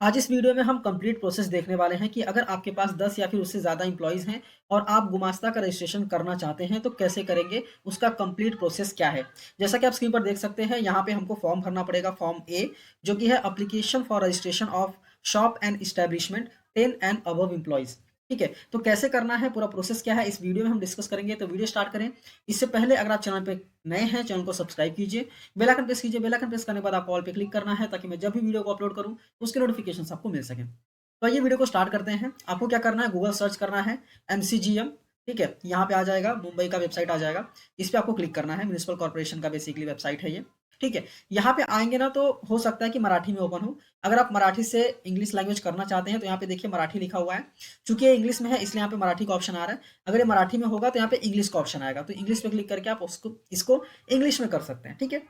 आज इस वीडियो में हम कंप्लीट प्रोसेस देखने वाले हैं कि अगर आपके पास 10 या फिर उससे ज़्यादा एम्प्लॉइज़ हैं और आप गुमास्ता का रजिस्ट्रेशन करना चाहते हैं तो कैसे करेंगे, उसका कंप्लीट प्रोसेस क्या है। जैसा कि आप स्क्रीन पर देख सकते हैं, यहाँ पे हमको फॉर्म भरना पड़ेगा, फॉर्म ए, जो कि है application for registration of shop and establishment 10 and above employees. ठीक है, तो कैसे करना है, पूरा प्रोसेस क्या है, इस वीडियो में हम डिस्कस करेंगे। तो वीडियो स्टार्ट करें। इससे पहले अगर आप चैनल पे नए हैं, चैनल को सब्सक्राइब कीजिए, बेल आइकन प्रेस कीजिए। बेल आइकन प्रेस करने के बाद आपको ऑल पे क्लिक करना है ताकि मैं जब भी वीडियो को अपलोड करूँ उसके नोटिफिकेशन आपको मिल सकें। तो ये वीडियो को स्टार्ट करते हैं। आपको क्या करना है, गूगल सर्च करना है एमसीजीएम। ठीक है, यहाँ पे आ जाएगा, मुंबई का वेबसाइट आ जाएगा। इस पे आपको क्लिक करना है, म्यूनिसिपल कॉर्पोरेशन का बेसिकली वेबसाइट है ये। ठीक है, यहाँ पे आएंगे ना तो हो सकता है कि मराठी में ओपन हो। अगर आप मराठी से इंग्लिश लैंग्वेज करना चाहते हैं तो यहाँ पे देखिए मराठी लिखा हुआ है। चूंकि ये इंग्लिश में है इसलिए यहाँ पे मराठी का ऑप्शन आ रहा है। अगर ये मराठी में होगा तो यहाँ पे इंग्लिश का ऑप्शन आएगा, तो इंग्लिश पे क्लिक करके आप उसको इसको इंग्लिश में कर सकते हैं। ठीक है,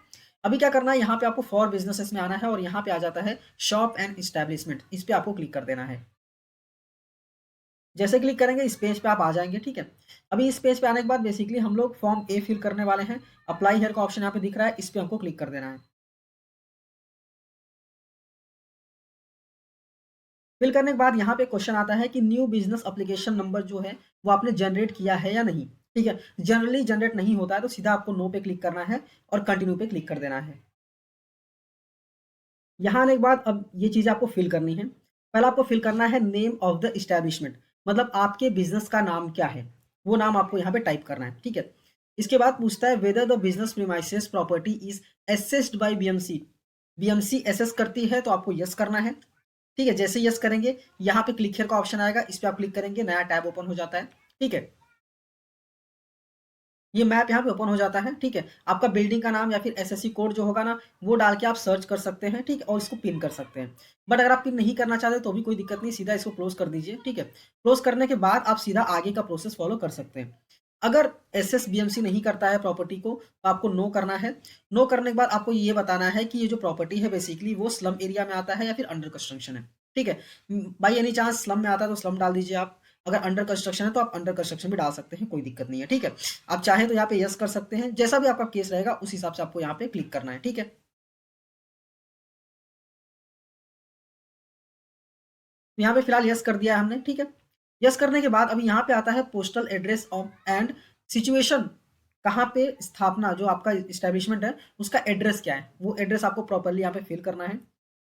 अभी क्या करना है, यहाँ पे आपको फॉर बिजनेसेस में आना है और यहाँ पे आ जाता है शॉप एंड इस्टेब्लिशमेंट, इस पे आपको क्लिक कर देना है। जैसे क्लिक करेंगे इस पेज पे आप आ जाएंगे। ठीक है, अभी इस पेज पे आने के बाद बेसिकली हम लोग फॉर्म ए फिल करने वाले हैं। अप्लाई हियर का ऑप्शन यहाँ पे दिख रहा है, इस पे हमको क्लिक कर देना है। फिल करने के बाद यहाँ पे क्वेश्चन आता है कि न्यू बिजनेस एप्लीकेशन नंबर जो है वो आपने जनरेट किया है या नहीं। ठीक है, जनरली जनरेट नहीं होता है तो सीधा आपको नो पे क्लिक करना है और कंटिन्यू पे क्लिक कर देना है। यहाँ आने के बाद अब ये चीज़ आपको फिल करनी है। पहले आपको फिल करना है नेम ऑफ द इस्टेब्लिशमेंट, मतलब आपके बिजनेस का नाम क्या है, वो नाम आपको यहाँ पे टाइप करना है। ठीक है, इसके बाद पूछता है whether the business premises property is assessed by BMC. BMC assess करती है तो आपको यस करना है। ठीक है, जैसे यस करेंगे यहाँ पे क्लिक हियर का ऑप्शन आएगा, इस पे आप क्लिक करेंगे, नया टैब ओपन हो जाता है। ठीक है, ये मैप यहाँ पे ओपन हो जाता है। ठीक है, आपका बिल्डिंग का नाम या फिर एसएससी कोड जो होगा ना, वो डाल के आप सर्च कर सकते हैं। ठीक है, और इसको पिन कर सकते हैं। बट अगर आप पिन नहीं करना चाहते तो भी कोई दिक्कत नहीं, सीधा इसको क्लोज कर दीजिए। ठीक है, क्लोज करने के बाद आप सीधा आगे का प्रोसेस फॉलो कर सकते हैं। अगर S S B M C नहीं करता है प्रॉपर्टी को तो आपको नो करना है। नो करने के बाद आपको ये बताना है कि ये जो प्रॉपर्टी है बेसिकली वो स्लम एरिया में आता है या फिर अंडर कंस्ट्रक्शन है। ठीक है, बाई एनी चांस स्लम में आता है तो स्लम डाल दीजिए आप। अगर अंडर कंस्ट्रक्शन है तो आप अंडर कंस्ट्रक्शन भी डाल सकते हैं, कोई दिक्कत नहीं है। ठीक है, आप चाहें तो यहाँ पे यस कर सकते हैं, जैसा भी आपका केस रहेगा उस हिसाब से आपको यहाँ पे क्लिक करना है। ठीक है, तो यहाँ पे फिलहाल यस कर दिया है हमने। ठीक है, यस करने के बाद अभी यहाँ पे आता है postal address of and situation, कहाँ पे स्थापना, जो आपका इस्टेब्लिशमेंट है उसका एड्रेस क्या है, वो एड्रेस आपको प्रॉपरली यहाँ पे फिल करना है।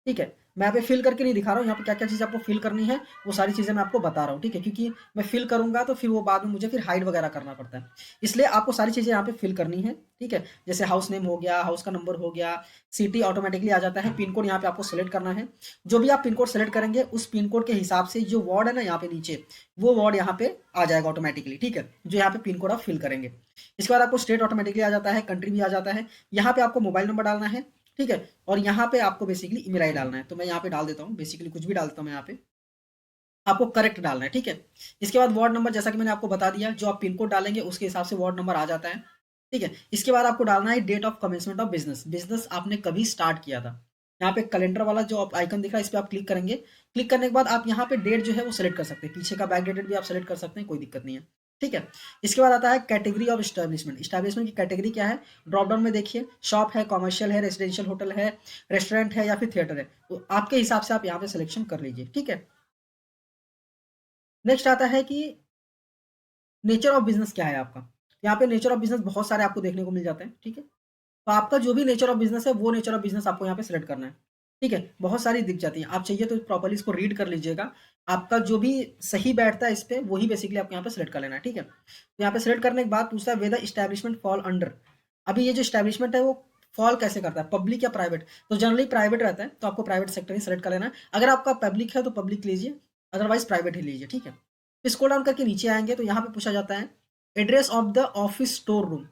ठीक है, मैं यहाँ पे फिल करके नहीं दिखा रहा हूँ, यहाँ पे क्या क्या चीज़ आपको फिल करनी है वो सारी चीज़ें मैं आपको बता रहा हूँ। ठीक है, क्योंकि मैं फिल करूंगा तो फिर वो बाद में मुझे फिर हाइड वगैरह करना पड़ता है, इसलिए आपको सारी चीज़ें यहाँ पे फिल करनी है। ठीक है, जैसे हाउस नेम हो गया, हाउस का नंबर हो गया, सिटी ऑटोमेटिकली आ जाता है, पिन कोड यहाँ पे आपको सेलेक्ट करना है। जो भी आप पिन कोड सेलेक्ट करेंगे उस पिन कोड के हिसाब से जो वार्ड है ना यहाँ पे नीचे, वो वार्ड यहाँ पे आ जाएगा ऑटोमेटिकली। ठीक है, जो यहाँ पे पिन कोड आप फिल करेंगे। इसके बाद आपको स्टेट ऑटोमेटिकली आ जाता है, कंट्री भी आ जाता है। यहाँ पे आपको मोबाइल नंबर डालना है। ठीक है, और यहाँ पे आपको बेसिकली ईमेल आई डालना है, तो मैं यहाँ पे डाल देता हूँ, बेसिकली कुछ भी डालता हूँ मैं यहाँ पे, आपको करेक्ट डालना है। ठीक है, इसके बाद वार्ड नंबर जैसा कि मैंने आपको बता दिया, जो आप पिन कोड डालेंगे उसके हिसाब से वार्ड नंबर आ जाता है। ठीक है, इसके बाद आपको डालना है date of commencement of business, business आपने कभी स्टार्ट किया था। यहाँ पे कैलेंडर वाला जो आइकन दिख रहा है इस पे आप क्लिक करेंगे। क्लिक करने के बाद आप यहाँ पे डेट जो है वो सिलेक्ट कर सकते हैं, पीछे का बैक डेटेड भी आप सेलेक्ट कर सकते हैं, कोई दिक्कत नहीं है। ठीक है, इसके बाद आता है कैटेगरी ऑफ स्टैब्लिशमेंट। स्टैब्लिशमेंट की कैटेगरी क्या है, ड्रॉप डाउन में देखिए, शॉप है, कॉमर्शियल है, रेजिडेंशियल होटल है, रेस्टोरेंट है या फिर थिएटर है, तो आपके हिसाब से आप यहाँ पे सिलेक्शन कर लीजिए। ठीक है, नेक्स्ट आता है कि नेचर ऑफ बिजनेस क्या है आपका। यहाँ पे नेचर ऑफ बिजनेस बहुत सारे आपको देखने को मिल जाते हैं। ठीक है, तो आपका जो भी नेचर ऑफ बिजनेस है वो नेचर ऑफ बिजनेस आपको यहाँ पे सेलेक्ट करना है। ठीक है, बहुत सारी दिख जाती हैं, आप चाहिए तो प्रॉपर्ली इसको रीड कर लीजिएगा। आपका जो भी सही बैठता है इस पे वही बेसिकली आपको यहाँ पे सेलेक्ट कर लेना है। ठीक है, तो यहाँ पे सेलेक्ट करने के बाद पूछता है वेदर इस्टेब्लिशमेंट फॉल अंडर। अभी ये जो इस्टेब्लिशमेंट है वो फॉल कैसे करता है, पब्लिक या प्राइवेट, तो जनरली प्राइवेट रहता है तो आपको प्राइवेट सेक्टर ही सेलेक्ट कर लेना है। अगर आपका पब्लिक है तो पब्लिक लीजिए, अदरवाइज प्राइवेट ही लीजिए। ठीक है, स्क्रॉल डाउन करके नीचे आएंगे तो यहाँ पे पूछा जाता है address of the office store room.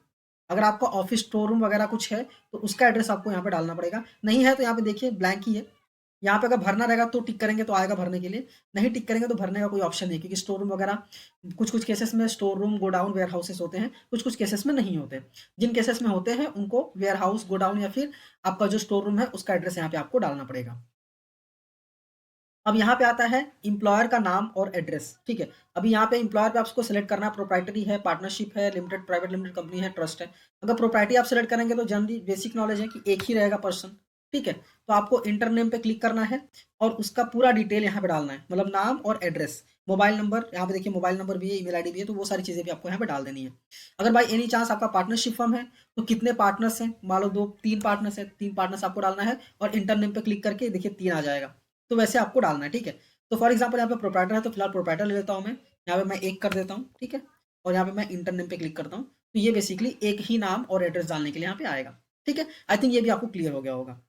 अगर आपका ऑफिस स्टोर रूम वगैरह कुछ है तो उसका एड्रेस आपको यहाँ पे डालना पड़ेगा, नहीं है तो यहाँ पे देखिए ब्लैंक ही है। यहाँ पे अगर भरना रहेगा तो टिक करेंगे तो आएगा भरने के लिए, नहीं टिक करेंगे तो भरने का कोई ऑप्शन नहीं, क्योंकि स्टोर रूम वगैरह कुछ कुछ केसेस में store room godown warehouses होते हैं, कुछ कुछ केसेस में नहीं होते। जिन केसेस में होते हैं उनको वेयर हाउस गोडाउन या फिर आपका जो स्टोर रूम है उसका एड्रेस यहाँ पे आपको डालना पड़ेगा। अब यहाँ पे आता है एम्प्लॉयर का नाम और एड्रेस। ठीक है, अभी यहाँ पे एम्प्लॉयर पे आपको सेलेक्ट करना है, प्रोप्राइटरी है, पार्टनरशिप है, लिमिटेड प्राइवेट लिमिटेड कंपनी है, ट्रस्ट है। अगर प्रोप्राइटरी आप सेलेक्ट करेंगे तो जनरली बेसिक नॉलेज है कि एक ही रहेगा पर्सन। ठीक है? तो आपको इंटर नेम पे क्लिक करना है और उसका पूरा डिटेल यहाँ पे डालना है, मतलब नाम और एड्रेस, मोबाइल नंबर, यहाँ पे देखिए मोबाइल नंबर भी है, ईमेल आईडी भी है, तो वो सारी चीज़ें भी आपको यहाँ पे डाल देनी है। अगर बाई एनी चांस आपका पार्टनरशिप फर्म है, तो कितने पार्टनर्स हैं, मान लो 2-3 पार्टनर्स हैं, 3 पार्टनर्स आपको डालना है और इंटर नेम पे क्लिक करके देखिए 3 आ जाएगा। तो वैसे आपको डालना है, ठीक है? तो फॉर एग्ज़ाम्पल यहाँ पे प्रोप्राइटर है, तो फिलहाल प्रोप्राइटर ले लेता हूँ मैं, यहाँ पे मैं 1 कर देता हूँ, ठीक है? और यहाँ पे मैं इंटर नेम पे क्लिक करता हूँ, तो ये बेसिकली एक ही नाम और एड्रेस डालने के लिए यहाँ पे आएगा, ठीक है? आई थिंक ये भी आपको क्लियर हो गया होगा।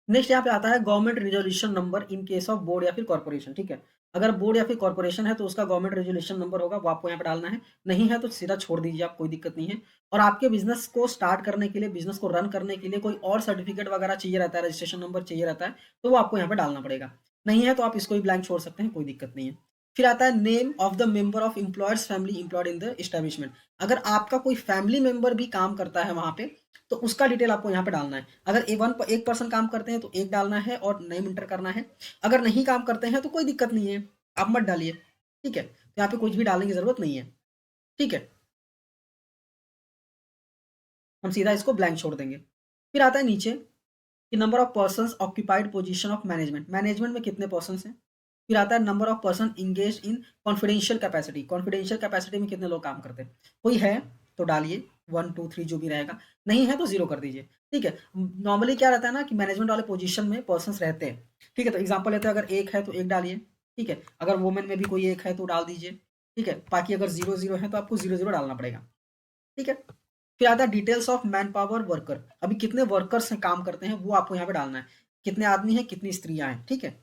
नेक्स्ट यहाँ पे आता है government resolution number in case of board या फिर कॉर्पोरेशन, ठीक है? अगर बोर्ड या फिर कॉर्पोरेशन है तो उसका गवर्नमेंट रेजोल्यूशन नंबर होगा, वो आपको यहाँ पे डालना है। नहीं है तो सीधा छोड़ दीजिए आप, कोई दिक्कत नहीं है। और आपके बिजनेस को स्टार्ट करने के लिए, बिजनेस को रन करने के लिए कोई और सर्टिफिकेट वगैरह चाहिए रहता है, रजिस्ट्रेशन नंबर चाहिए रहता है, तो वो आपको यहाँ पे डालना पड़ेगा। नहीं है तो आप इसको भी ब्लैंक छोड़ सकते हैं, कोई दिक्कत नहीं है। फिर आता है name of the member of employers family employed in the establishment. अगर आपका कोई फैमिली मेंबर भी काम करता है वहां पे, तो उसका डिटेल आपको यहाँ पे डालना है। अगर एक पर्सन काम करते हैं तो एक डालना है और नेम इंटर करना है। अगर नहीं काम करते हैं तो कोई दिक्कत नहीं है, आप मत डालिए, ठीक है? तो यहाँ पे कुछ भी डालने की जरूरत नहीं है, ठीक है? हम सीधा इसको ब्लैंक छोड़ देंगे। फिर आता है नीचे कि number of persons occupied position of management, management में कितने पर्सन्स हैं। फिर आता है number of person engage in confidential capacity, confidential capacity में कितने लोग काम करते हैं। कोई है तो डालिए 1 2 3 जो भी रहेगा, नहीं है तो जीरो कर दीजिए, ठीक है? नॉर्मली क्या रहता है ना कि मैनेजमेंट वाले पोजीशन में पर्सन्स रहते हैं, ठीक है? तो एग्जांपल लेते हैं, अगर एक है तो एक डालिए, ठीक है? अगर वुमेन में भी कोई एक है तो डाल दीजिए, ठीक है? बाकी अगर जीरो जीरो है तो आपको जीरो जीरो डालना पड़ेगा, ठीक है? फिर आता है details of man power worker, अभी कितने वर्कर्स काम करते हैं वो आपको यहाँ पे डालना है, कितने आदमी हैं कितनी स्त्रियां हैं, ठीक है?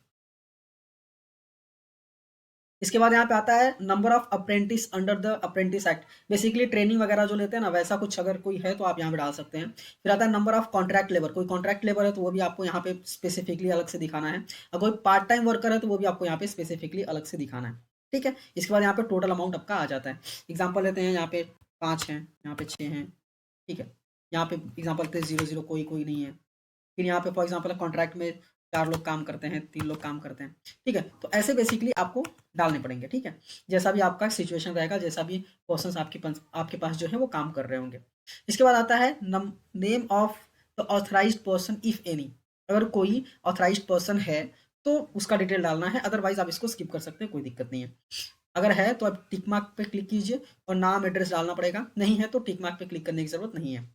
इसके बाद यहाँ पे आता है number of apprentice under the apprentice act, basically training वगैरह जो लेते हैं ना, वैसा कुछ अगर कोई है तो आप यहाँ पे डाल सकते हैं। फिर आता है नंबर ऑफ कॉन्ट्रैक्ट लेबर, कोई कॉन्ट्रैक्ट लेबर है तो वो भी आपको यहाँ पे स्पेसिफिकली अलग से दिखाना है। अगर कोई पार्ट टाइम वर्कर है तो वो भी आपको यहाँ पे स्पेसिफिकली अलग से दिखाना है, ठीक है? इसके बाद यहाँ पे टोटल अमाउंट आपका आ जाता है। एग्जाम्पल लेते हैं, यहाँ पे 5 हैं, यहाँ पे 6 हैं, ठीक है? यहाँ पे एग्जाम्पल लेते हैं 0 0, कोई कोई नहीं है। फिर यहाँ पे फॉर एग्जांपल कॉन्ट्रैक्ट में 4 लोग काम करते हैं, 3 लोग काम करते हैं, ठीक है? तो ऐसे बेसिकली आपको डालने पड़ेंगे, ठीक है? जैसा भी आपका सिचुएशन रहेगा, जैसा भी पर्सन्स आपके पास जो है वो काम कर रहे होंगे। इसके बाद आता है name of the authorised person if any, अगर कोई ऑथराइज्ड पर्सन है तो उसका डिटेल डालना है, अदरवाइज आप इसको स्किप कर सकते हैं, कोई दिक्कत नहीं है। अगर है तो आप टिक मार्क पे क्लिक कीजिए और नाम एड्रेस डालना पड़ेगा, नहीं है तो टिक मार्क पे क्लिक करने की जरूरत नहीं है।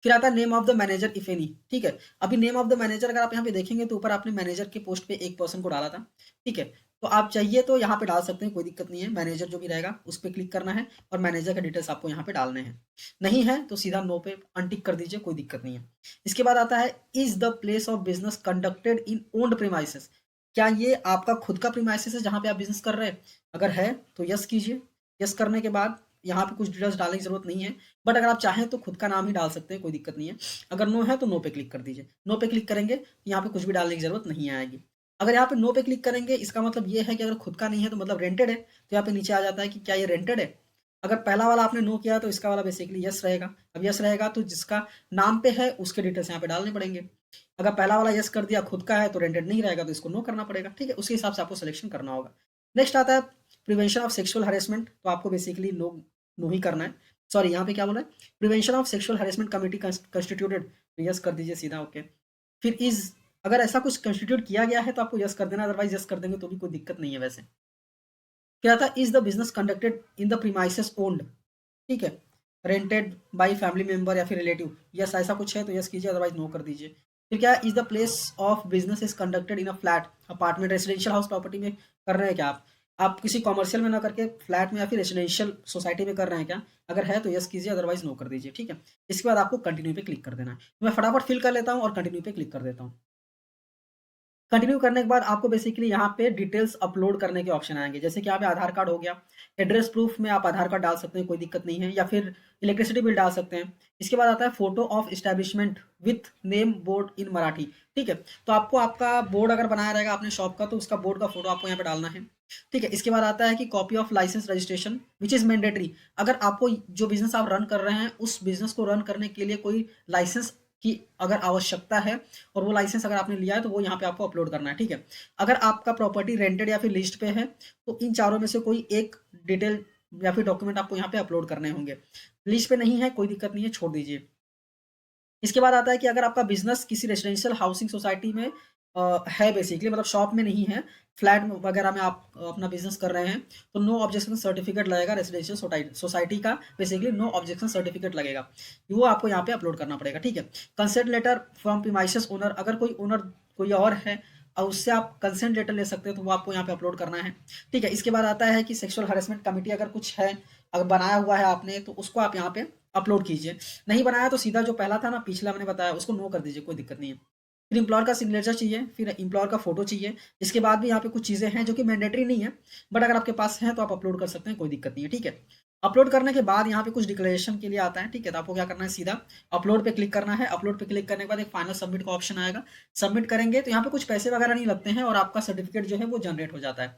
फिर आता है name of the manager if any, ठीक है? अभी नेम ऑफ द मैनेजर अगर आप यहाँ पे देखेंगे तो ऊपर आपने मैनेजर के पोस्ट पे एक पर्सन को डाला था, ठीक है? तो आप चाहिए तो यहाँ पे डाल सकते हैं, कोई दिक्कत नहीं है। मैनेजर जो भी रहेगा उस पर क्लिक करना है और मैनेजर के डिटेल्स आपको यहाँ पे डालने हैं। नहीं है तो सीधा नो पे अनटिक कर दीजिए, कोई दिक्कत नहीं है। इसके बाद आता है is the place of business conducted in owned premises, क्या ये आपका खुद का प्रीमाइसेस है जहाँ पे आप बिजनेस कर रहे हैं? अगर है तो यस कीजिए। यस करने के बाद यहाँ पे कुछ डिटेल्स डालने की जरूरत नहीं है, बट अगर आप चाहें तो खुद का नाम ही डाल सकते हैं, कोई दिक्कत नहीं है। अगर नो है तो नो पे क्लिक कर दीजिए। नो पे क्लिक करेंगे तो यहाँ पे कुछ भी डालने की जरूरत नहीं आएगी। अगर यहाँ पे नो पे क्लिक करेंगे इसका मतलब ये है कि अगर खुद का नहीं है तो मतलब रेंटेड है, तो यहाँ पे नीचे आ जाता है कि क्या ये रेंटेड है। अगर पहला वाला आपने नो किया तो इसका वाला बेसिकली यस रहेगा। अब यस रहेगा तो जिसका नाम पे है उसके डिटेल्स यहाँ पे डालने पड़ेंगे। अगर पहला वाला यस कर दिया, खुद का है तो रेंटेड नहीं रहेगा, तो इसको नो करना पड़ेगा, ठीक है? उसके हिसाब से आपको सिलेक्शन करना होगा। नेक्स्ट आता है प्रिवेंशन ऑफ सेक्सुअल हरेसमेंट, तो आपको बेसिकली नो नो ही करना है। सॉरी, यहाँ पे क्या बोला है, prevention of sexual harassment committee constituted, yes कर दीजिए सीधा, ओके। फिर इज, अगर ऐसा कुछ कंस्टिट्यूट किया गया है तो आपको यस कर देना, अदरवाइज यस कर देंगे तो भी कोई दिक्कत नहीं है वैसे। क्या था, is the business conducted in the premises owned, ठीक है? रेंटेड बाई फैमिली मेंबर या फिर रिलेटिव, यस ऐसा कुछ है तो यस कीजिए, अदरवाइज नो कर दीजिए। फिर क्या, is the place of business is conducted in a flat apartment residential house property में कर रहे हैं क्या आप किसी कॉमर्शियल में ना करके फ्लैट में या फिर रेसिडेंशियल सोसाइटी में कर रहे हैं क्या? अगर है तो यस कीजिए, अदरवाइज नो कर दीजिए, ठीक है? इसके बाद आपको कंटिन्यू पे क्लिक कर देना है। तो मैं फटाफट फिल कर लेता हूँ और कंटिन्यू पे क्लिक कर देता हूँ। कंटिन्यू करने के बाद आपको बेसिकली यहाँ पे डिटेल्स अपलोड करने के ऑप्शन आएंगे, जैसे कि यहाँ पे आधार कार्ड हो गया, एड्रेस प्रूफ में आप आधार कार्ड डाल सकते हैं, कोई दिक्कत नहीं है, या फिर इलेक्ट्रिसिटी बिल डाल सकते हैं। इसके बाद आता है photo of establishment with name board in Marathi, ठीक है? तो आपको आपका बोर्ड अगर बनाया रहेगा आपने शॉप का तो उसका बोर्ड का फोटो आपको यहाँ पे डालना है, ठीक है? इसके बाद आता है कि copy of licence registration which is mandatory, अगर आपको जो बिजनेस आप रन कर रहे हैं उस बिजनेस को रन करने के लिए कोई लाइसेंस की अगर आवश्यकता है और वो लाइसेंस अगर आपने लिया है तो वो यहाँ पे आपको अपलोड करना है, ठीक है? अगर आपका प्रॉपर्टी रेंटेड या फिर लिस्ट पे है तो इन चारों में से कोई एक डिटेल या फिर डॉक्यूमेंट आपको यहाँ पे अपलोड करने होंगे। लिस्ट पे नहीं है कोई दिक्कत नहीं है, छोड़ दीजिए। इसके बाद आता है कि अगर आपका बिज़नेस किसी रेजिडेंशियल हाउसिंग सोसाइटी में है बेसिकली, मतलब शॉप में नहीं है, फ्लैट में वगैरह में आप अपना बिज़नेस कर रहे हैं, तो नो ऑब्जेक्शन सर्टिफिकेट लगेगा रेजिडेंशियल सोसाइटी का, बेसिकली नो ऑब्जेक्शन सर्टिफिकेट लगेगा। वो आपको यहाँ पे अपलोड करना पड़ेगा, ठीक है। Consent letter from premises owner, अगर कोई ओनर कोई और है और उससे आप कंसेंट लेटर ले सकते हैं, तो वो आपको यहाँ पे अपलोड करना है, ठीक है। इसके बाद आता है कि सेक्सुअल हरेसमेंट कमिटी अगर कुछ है, अगर बनाया हुआ है आपने, तो उसको आप यहाँ पे अपलोड कीजिए। नहीं बनाया तो सीधा जो पहला था ना, पिछला मैंने बताया, उसको नो कर दीजिए, कोई दिक्कत नहीं है। फिर एम्प्लॉयर का सिग्नेचर चाहिए, फिर एम्प्लॉयर का फोटो चाहिए। इसके बाद भी यहाँ पे कुछ चीज़ें हैं जो कि मैंडेटरी नहीं है, बट अगर आपके पास है तो आप अपलोड कर सकते हैं, कोई दिक्कत नहीं है, ठीक है। अपलोड करने के बाद यहाँ पे कुछ डिक्लेरेशन के लिए आता है, ठीक है। तो आपको क्या करना है, सीधा अपलोड पे क्लिक करना है। अपलोड पे क्लिक करने के बाद एक फाइनल सबमिट का ऑप्शन आएगा। सबमिट करेंगे तो यहाँ पे कुछ पैसे वगैरह नहीं लगते हैं और आपका सर्टिफिकेट जो है वो जनरेट हो जाता है।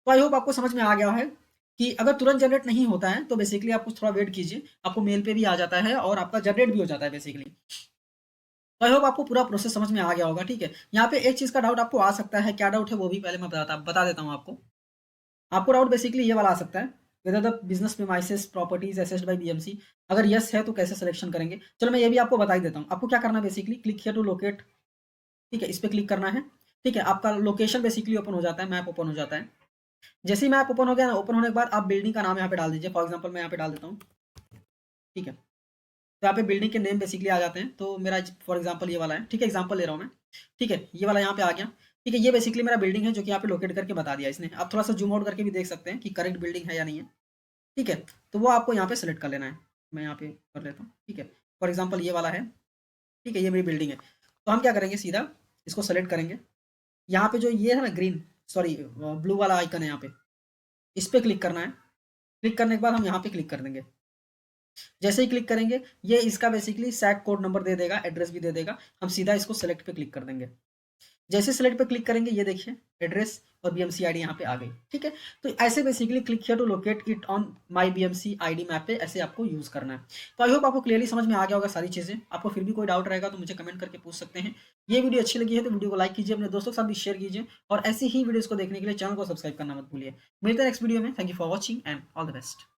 तो आई होप आपको समझ में आ गया है कि अगर तुरंत जनरेट नहीं होता है तो बेसिकली आप कुछ थोड़ा वेट कीजिए, आपको मेल पे भी आ जाता है और आपका जनरेट भी हो जाता है बेसिकली। तो आई होप आपको पूरा प्रोसेस समझ में आ गया होगा, ठीक है। यहाँ पे एक चीज़ का डाउट आपको आ सकता है, क्या डाउट है वो भी पहले मैं बता देता हूँ आपको। आपको डाउट बेसिकली ये वाला आ सकता है, whether the business premises properties assessed by BMC, अगर यस है तो कैसे सिलेक्शन करेंगे। चलो मैं ये भी आपको बता ही देता हूँ। आपको क्या करना है, basically click here to locate, ठीक है, इस पे क्लिक करना है, ठीक है। आपका लोकेशन बेसिकली ओपन हो जाता है, मैप ओपन हो जाता है। जैसे ही मैप ओपन हो गया ना, ओपन होने के बाद आप बिल्डिंग का नाम यहाँ पे डाल दीजिए। फॉर एग्जाम्पल मैं यहाँ पे डाल देता हूँ, ठीक है। तो यहाँ पे बिल्डिंग के नेम बेसिकली आ जाते हैं। तो मेरा फॉर एग्जाम्पल ये वाला है, ठीक है, एग्जाम्पल ले रहा हूँ मैं, ठीक है। ये वाला यहाँ पे आ गया, ठीक है। ये बेसिकली मेरा बिल्डिंग है जो कि यहाँ पे लोकेट करके बता दिया इसने। आप थोड़ा सा जूम आउट करके भी देख सकते हैं कि करेक्ट बिल्डिंग है या नहीं है, ठीक है। तो वो आपको यहाँ पे सेलेक्ट कर लेना है। मैं यहाँ पे कर लेता हूँ, ठीक है। फॉर एग्जाम्पल ये वाला है, ठीक है, ये मेरी बिल्डिंग है। तो हम क्या करेंगे, सीधा इसको सेलेक्ट करेंगे। यहाँ पे जो ये है ना ग्रीन, सॉरी ब्लू वाला आइकन है यहाँ पे, इस पे क्लिक करना है। क्लिक करने के बाद हम यहाँ पे क्लिक कर देंगे। जैसे ही क्लिक करेंगे, ये इसका बेसिकली सैक कोड नंबर दे देगा, एड्रेस भी दे देगा। हम सीधा इसको सेलेक्ट पे क्लिक कर देंगे। जैसे सेलेक्ट पे क्लिक करेंगे, ये देखिए एड्रेस और बीएमसी आईडी यहाँ पे आ गई, ठीक है। तो ऐसे basically click here to locate it on my BMC ID map पे ऐसे आपको यूज करना है। तो आई होप आपको क्लियरली समझ में आ गया होगा सारी चीजें। आपको फिर भी कोई डाउट रहेगा तो मुझे कमेंट करके पूछ सकते हैं। ये वीडियो अच्छी लगी है तो वीडियो को लाइक कीजिए, अपने दोस्तों के साथ भी शेयर कीजिए और ऐसी ही वीडियोस को देखने के लिए चैनल को सब्सक्राइब करना मत भूलिए। मिलते हैं नेक्स्ट वीडियो में। Thank you for watching and all the best.